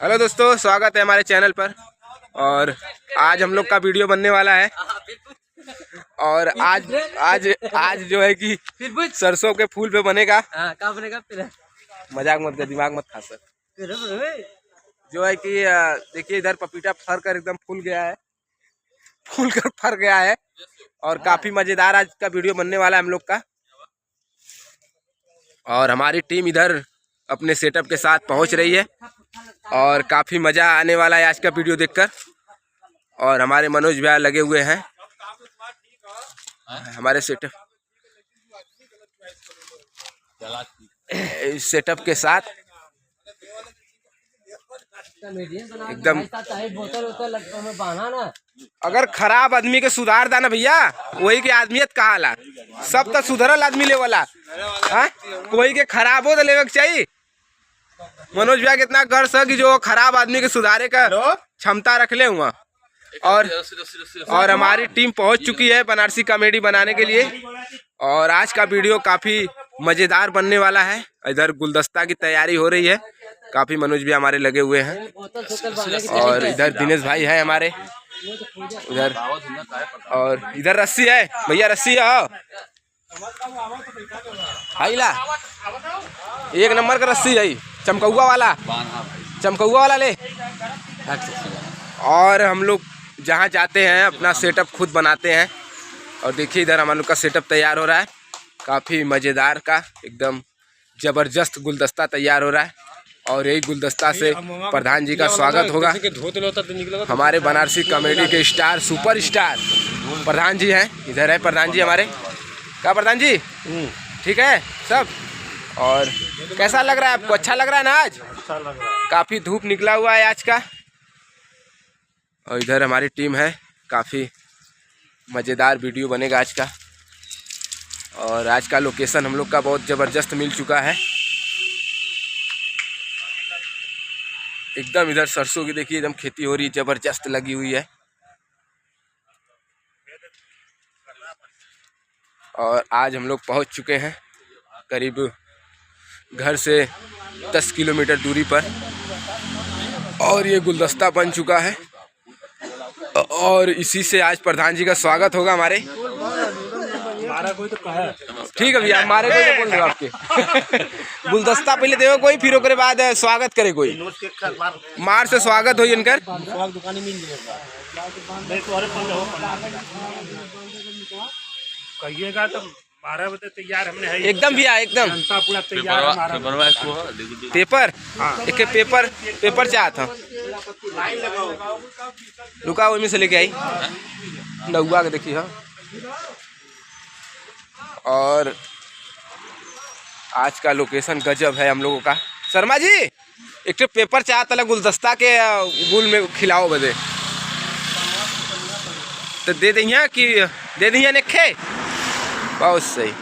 Hello दोस्तों, स्वागत है हमारे चैनल पर। और आज हम लोग का वीडियो बनने वाला है। और आज आज आज जो है कि सरसों के फूल पे बनेगा। कहाँ बनेगा? मजाक मत कर, दिमाग मत खा सर। जो है कि देखिए, इधर पपीता फर कर एकदम फूल गया है, फूल कर फर गया है। और काफी मजेदार आज का वीडियो बनने वाला है हम लोग का। और हमारी टीम इधर अपने सेटअप के साथ पहुंच रही है और काफ़ी मज़ा आने वाला है आज का वीडियो देखकर। और हमारे मनोज भैया लगे हुए हैं हमारे सेटअप के साथ एकदम। अगर खराब आदमी के सुधार दा ना भैया, वही के आदमियत कहा ला। सब तो सुधरल आदमी ले वाला, कोई के खराब हो तो लेवे के चाहिए। मनोज भैया कितना घर से कि जो खराब आदमी के सुधारे का क्षमता रख ले हुआ। और हमारी टीम पहुंच चुकी है बनारसी कॉमेडी बनाने के लिए। और आज का वीडियो काफ़ी मज़ेदार बनने वाला है। इधर गुलदस्ता की तैयारी हो रही है, काफ़ी मनोज भैया हमारे लगे हुए हैं। और इधर दिनेश भाई है हमारे उधर। और इधर रस्सी है भैया, रस्सी है ला, एक नंबर का रस्सी है, चमकौआ वाला ले। और हम लोग जहाँ जाते हैं अपना सेटअप खुद बनाते हैं। और देखिए इधर हम लोग का सेटअप तैयार हो रहा है, काफ़ी मज़ेदार का एकदम ज़बरदस्त गुलदस्ता तैयार हो रहा है। और यही गुलदस्ता से प्रधान जी का स्वागत होगा। हमारे बनारसी कॉमेडी के स्टार, सुपर स्टार प्रधान जी हैं। इधर है प्रधान जी हमारे। क्या प्रधान जी, ठीक है सब? और कैसा लग रहा है आपको? अच्छा लग रहा है ना? आज अच्छा लग रहा है। काफ़ी धूप निकला हुआ है आज का। और इधर हमारी टीम है, काफ़ी मज़ेदार वीडियो बनेगा आज का। और आज का लोकेशन हम लोग का बहुत ज़बरदस्त मिल चुका है एकदम। इधर सरसों की देखिए एकदम खेती हो रही है, ज़बरदस्त लगी हुई है। और आज हम लोग पहुंच चुके हैं करीब घर से 10 किलोमीटर दूरी पर। और ये गुलदस्ता बन चुका है और इसी से आज प्रधान जी का स्वागत होगा हमारे। ठीक है भैया, हमारे कोई तो बोल दो आपके। गुलदस्ता पहले देखो कोई, फिर ओकरे बाद स्वागत करे कोई। मार से स्वागत हो इनकर। कहिएगा तो 12 बजे तैयार हमने है एकदम भैया, एकदम पूरा तैयार। पेपर, एक पेपर चाहता रुका, वही में से लेके आई नौआ के देखिए। हाँ, और आज का लोकेशन गजब है हम लोगों का। शर्मा जी, एक तो पेपर चाहता ला गुलदस्ता के गुल में खिलाओ बदे, तो दे दिया कि दे दिया नेखे। बहुत सही,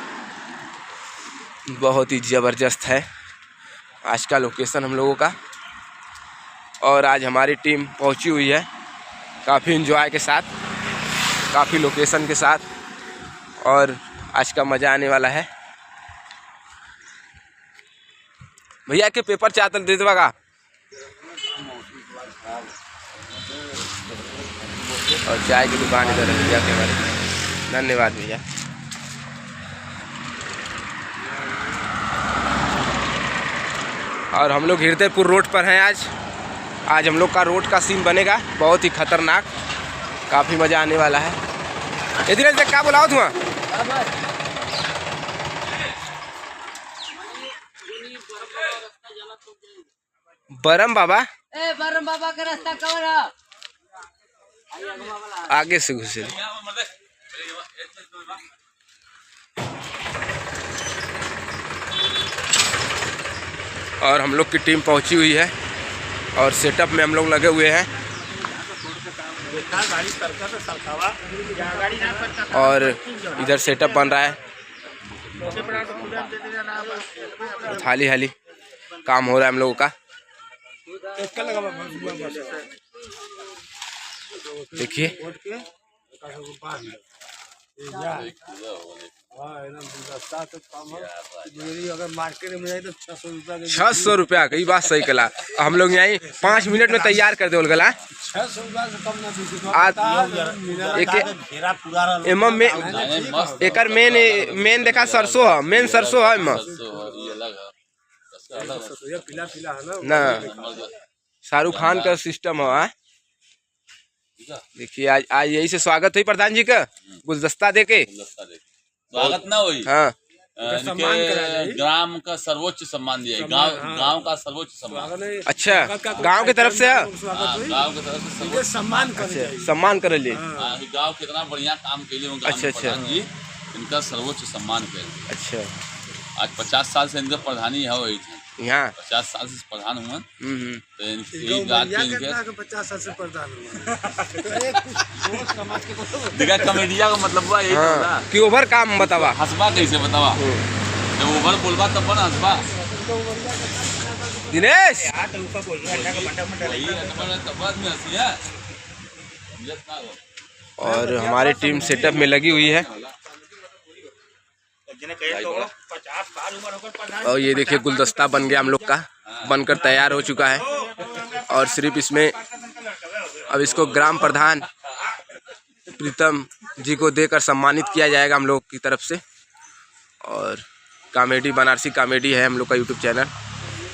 बहुत ही ज़बरदस्त है आज का लोकेशन हम लोगों का। और आज हमारी टीम पहुंची हुई है काफ़ी एंजॉय के साथ, काफ़ी लोकेशन के साथ। और आज का मज़ा आने वाला है। भैया के पेपर चाहते दे देगा। और चाय की दुकान इधर है भैया के हमारे। धन्यवाद भैया। और हम लोग हृदयपुर रोड पर हैं आज हम लोग का रोड का सीन बनेगा बहुत ही खतरनाक, काफ़ी मज़ा आने वाला है। इधर से क्या बुलाओ तुम? बरम बाबा का रास्ता कौन है? आगे से घुसे। और हम लोग की टीम पहुंची हुई है और सेटअप में हम लोग लगे हुए हैं। और इधर सेटअप बन रहा है, हाली काम हो रहा है हम लोगों का। देखिए अगर मार्केट में जाए तो 600 रुपया 600 रुपया का, ये बात सही कला। हम लोग यहाँ 5 मिनट में तैयार कर दे गला। 600 रुपया से कम ना एकर मेन देखा सरसों है, मेन सरसों है पीला पीला है ना। शाहरुख खान का सिस्टम है। देखिए आज यही से स्वागत हुई प्रधान जी का, गुलदस्ता दे के स्वागत ना हुई। हाँ, ग्राम का सर्वोच्च सम्मान दिया, गांव का सर्वोच्च सम्मान। अच्छा, गांव की तरफ से है, गांव की तरफ से सर्वोच्च सम्मान कर लिए। गांव कितना बढ़िया काम के लिए अच्छा जी, इनका सर्वोच्च सम्मान कर। अच्छा, आज 50 साल से इनका प्रधानी है वही थे, यहाँ 50 साल से प्रधान हुआ। तो इनकी बात के 50 साल से प्रधान देखा कमेडिया का मतलब हुआ यही हाँ, कि ओवर काम बतावा, हंसबा कैसे बतावा, जब ओवर बोलबा तब ना हंसबा। दिनेश और हमारी टीम सेटअप में लगी हुई है। और ये देखिए गुलदस्ता बन गया हम लोग का, बनकर तैयार हो चुका है। और सिर्फ इसमें अब इसको ग्राम प्रधान प्रीतम जी को देकर सम्मानित किया जाएगा हम लोग की तरफ से। और कॉमेडी बनारसी कॉमेडी है हम लोग का यूट्यूब चैनल,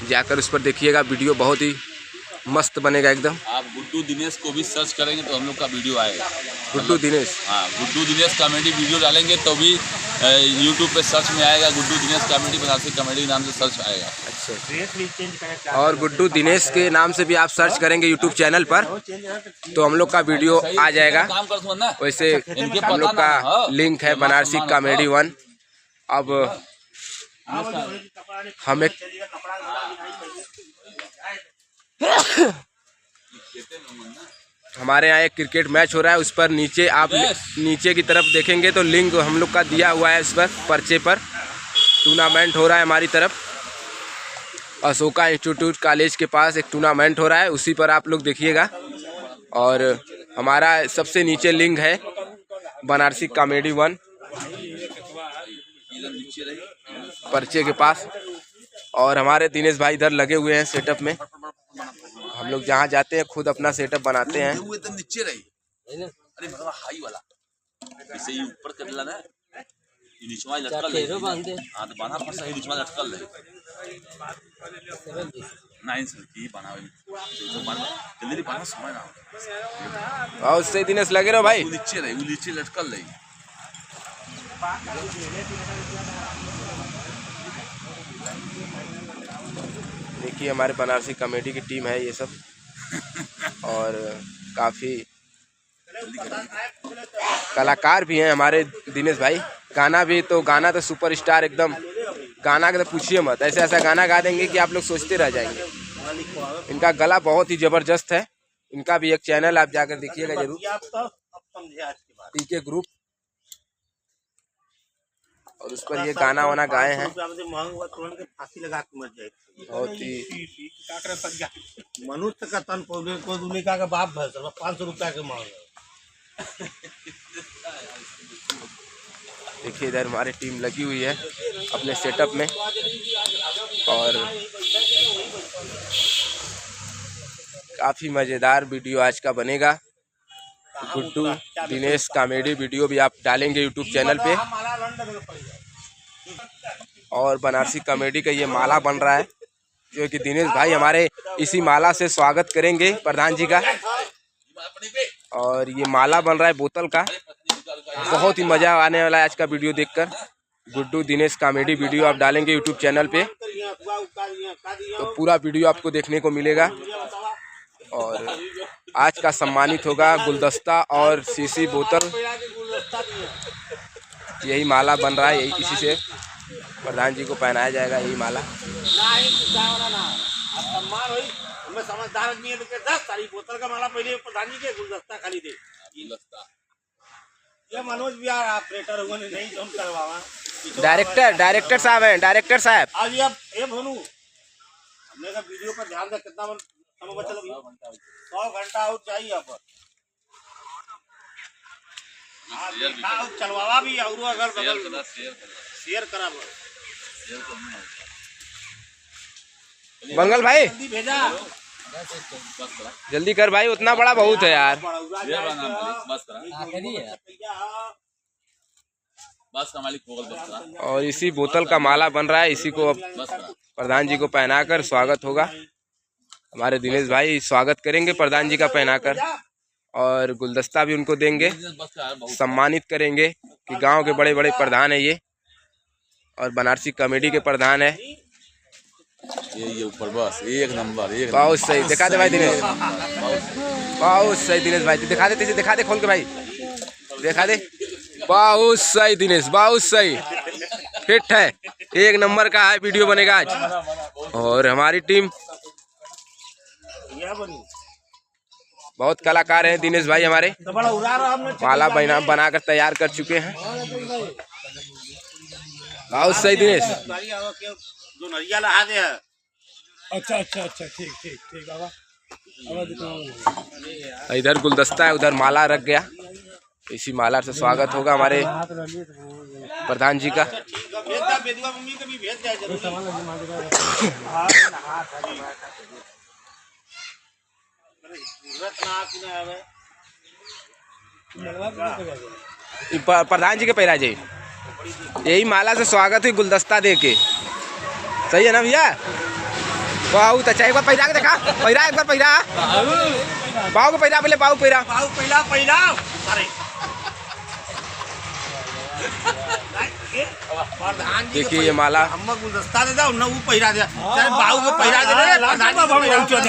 जाकर उस पर देखिएगा, वीडियो बहुत ही मस्त बनेगा एकदम। आप गुड्डू दिनेश को भी सर्च करेंगे तो हम लोग का वीडियो आएगा। गुड्डू दिनेश, हाँ, गुड्डू दिनेश कॉमेडी वीडियो डालेंगे तो भी यूट्यूब पे सर्च में आएगा। गुड्डू दिनेश कॉमेडी बनारसी कॉमेडी नाम से सर्च आएगा। अच्छा, और गुड्डू दिनेश के नाम से भी आप सर्च करेंगे यूट्यूब चैनल पर तो हम लोग का वीडियो आ जाएगा। काम कर ना वैसे हम लोग का लिंक है बनारसी कॉमेडी 1। अब हमें हमारे यहाँ एक क्रिकेट मैच हो रहा है, उस पर नीचे आप नीचे की तरफ देखेंगे तो लिंक हम लोग का दिया हुआ है। इस पर पर्चे पर टूर्नामेंट हो रहा है हमारी तरफ, अशोका इंस्टीट्यूट कॉलेज के पास एक टूर्नामेंट हो रहा है, उसी पर आप लोग देखिएगा। और हमारा सबसे नीचे लिंक है बनारसी कॉमेडी 1 पर्चे के पास। और हमारे दिनेश भाई इधर लगे हुए हैं सेटअप में। हम लोग जहाँ जाते हैं खुद अपना सेटअप बनाते हैं। एकदम नीचे रही, अरे मतलब हाई वाला जैसे ये ऊपर कर ला ना, ये नीचवा लटकल है। हां तो बांधा पर सही नीचवा लटकल है। नाइन सर की बनावे तो बांधा जल्दी बांधा समय ना और उससे दिनेश लगे रहो भाई, नीचे रही, वो नीचे लटकल रही। देखिए हमारे बनारसी कॉमेडी की टीम है ये सब। और काफ़ी कलाकार भी हैं हमारे दिनेश भाई। गाना तो सुपरस्टार एकदम, गाना का तो पूछिए मत, ऐसा ऐसा गाना गा देंगे कि आप लोग सोचते रह जाएंगे। इनका गला बहुत ही ज़बरदस्त है। इनका भी एक चैनल आप जाकर देखिएगा जरूर, टीके ग्रुप, और उस पर ये गाना वाना गाए हैं। बहुत ही मनुष्य का तन को दुनिया का बाप भैंस 500 रुपया के मांग। देखिए इधर हमारी टीम लगी हुई है अपने सेटअप में। और काफ़ी मज़ेदार वीडियो आज का बनेगा। गुड्डू दिनेश कॉमेडी वीडियो भी आप डालेंगे यूट्यूब चैनल पे। और बनारसी कॉमेडी का ये माला बन रहा है, जो कि दिनेश भाई हमारे इसी माला से स्वागत करेंगे प्रधान जी का। और ये माला बन रहा है बोतल का। बहुत ही मज़ा आने वाला है आज का वीडियो देखकर। गुड्डू दिनेश कॉमेडी वीडियो आप डालेंगे यूट्यूब चैनल पे तो पूरा वीडियो आपको देखने को मिलेगा। और आज का सम्मानित होगा गुलदस्ता और शीशी बोतल। यही माला बन रहा है, यही इसी से प्रधान जी को पहनाया जाएगा यही माला। समझदार आदमी है तो 10 तारीख बोतल का माला पहले प्रधान जी के गुलदस्ता खाली दे। ये मनोज बिहार ऑपरेटर हुआ नहीं तो हम करवावा। डायरेक्टर साहब हैं, डायरेक्टर साहब। आज ये भनु हमने का वीडियो पर ध्यान दे, कितना समय बचल? 100 घंटा और चाहिए यहाँ पर। हाँ, देखा और चलवावा भी और अगल बगल शेयर करा मंगल भाई जल्दी भेजा जल्दी कर भाई, उतना बड़ा बहुत है यार। बस का मालिक होगल बस करा। और इसी बोतल का माला बन रहा है, इसी को अब प्रधान जी को पहनाकर स्वागत होगा। हमारे दिनेश भाई स्वागत करेंगे प्रधान जी का पहनाकर, और गुलदस्ता भी उनको देंगे, सम्मानित करेंगे कि गांव के बड़े बड़े प्रधान है ये, और बनारसी कमेटी के प्रधान है। ये ऊपर बस एक नंबर एक बहुत सही, दिखा दे भाई दिनेश, बहुत सही दिनेश भाई, दिखा दे, दिखा दे खोल के भाई, दिखा दे। बहुत सही दिनेश, बहुत सही, फिट है, एक नंबर का है, वीडियो बनेगा आज। और हमारी टीम बहुत कलाकार हैं दिनेश भाई हमारे, माला बनाकर तैयार कर चुके हैं। बहुत सही दिनेश। जो नरिया लहा दे है। अच्छा अच्छा अच्छा ठीक ठीक ठीक बाबा। इधर गुलदस्ता है, उधर माला रख गया, इसी माला से स्वागत होगा हमारे प्रधान जी का। भेज दा बेदुआ मम्मी के भी भेज दे जरूर। प्रधान जी के पैरा जी, यही माला से स्वागत हुई गुलदस्ता दे के, सही है ना भैया? बहुत अच्छा, एक बार पैरा के देखा, पैरा एक बार पैरा, बाऊ को पैरा, पहले बाऊ पैरा, बाऊ पहला पहला अरे प्रधान जी देखिए ये माला, हम गुलदस्ता दे दो ना, वो पैरा दे, चाहे बाऊ को पैरा दे रे, प्रधान जी को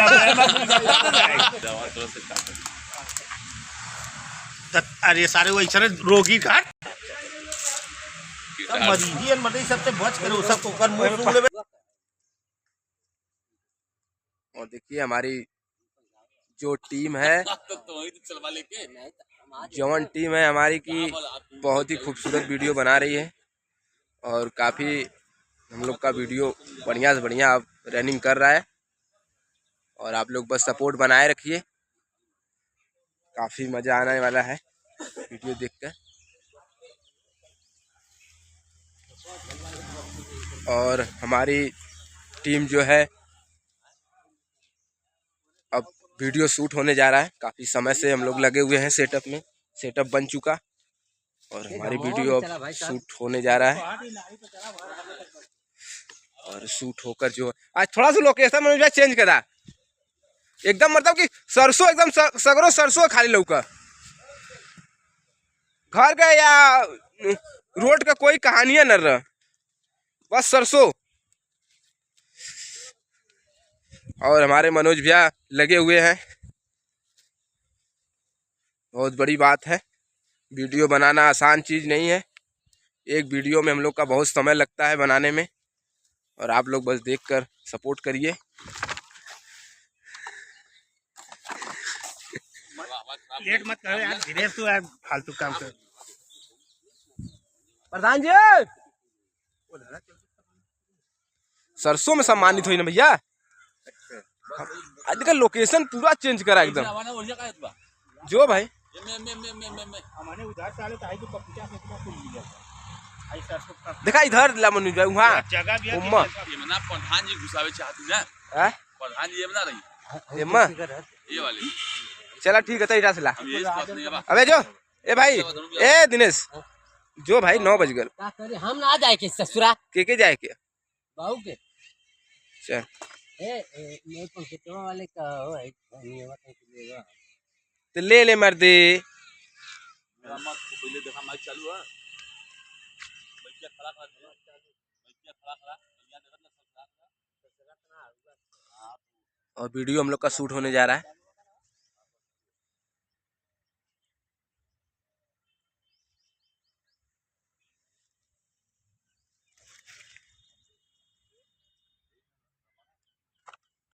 अरे सारे वो इचरे रोगी का मरीजी और मरीज सबसे बच करो, सबको कर मुंह सूंघ लेवे। और देखिए हमारी जो टीम है, जवान टीम है हमारी की, बहुत ही खूबसूरत वीडियो बना रही है, और काफ़ी हम लोग का वीडियो बढ़िया से बढ़िया अब रनिंग कर रहा है, और आप लोग बस सपोर्ट बनाए रखिए, काफ़ी मज़ा आने वाला है वीडियो देखकर। और हमारी टीम जो है अब वीडियो शूट होने जा रहा है, काफ़ी समय से हम लोग लगे हुए हैं सेटअप में, सेटअप बन चुका, और हमारी वीडियो अब शूट होने जा रहा है। और शूट होकर जो आज थोड़ा सा लोकेशन मैंने चेंज करा, एकदम मतलब कि सरसों, एकदम सगरो सरसों खाली लौका, घर का या रोड का कोई कहानियां न रहा, बस सरसों। और हमारे मनोज भैया लगे हुए हैं, बहुत बड़ी बात है, वीडियो बनाना आसान चीज़ नहीं है, एक वीडियो में हम लोग का बहुत समय लगता है बनाने में, और आप लोग बस देखकर सपोर्ट करिए। लेट मत करो यार, धीरे से यार, फालतू काम कर। प्रधान जी सरसों में सम्मानित हुई ना भैया, आज का लोकेशन पूरा चेंज करा एकदम, जो भाई हमारे उधर साले तो आई तो पपीता से पूरा फूल गया आई सरसों का देखा इधर ला मनोज भाई, वहाँ जगह भी उम्मा ये मना प्रधान जी घुसावे चाहती ना, है प्रधान जी ये बना रही एम्मा, ये वाली। चला ठीक है, तो ला हम ये इस बात नहीं है बा। अबे जो ए भाई, ए दिनेश जो भाई 9 बज गए, हम ना जाए के ससुरा के जाए के बाबू के चल मेरे पंखितवा वाले का हो है धनिया लेगा तो ले मर्दे। मेरा मत पहले देखा माइक चालू है, बच्चा खड़ा खड़ा, बच्चा खड़ा खड़ा, भैया देखा ना सब खड़ा खड़ा, और वीडियो हम लोग का शूट होने जा रहा है।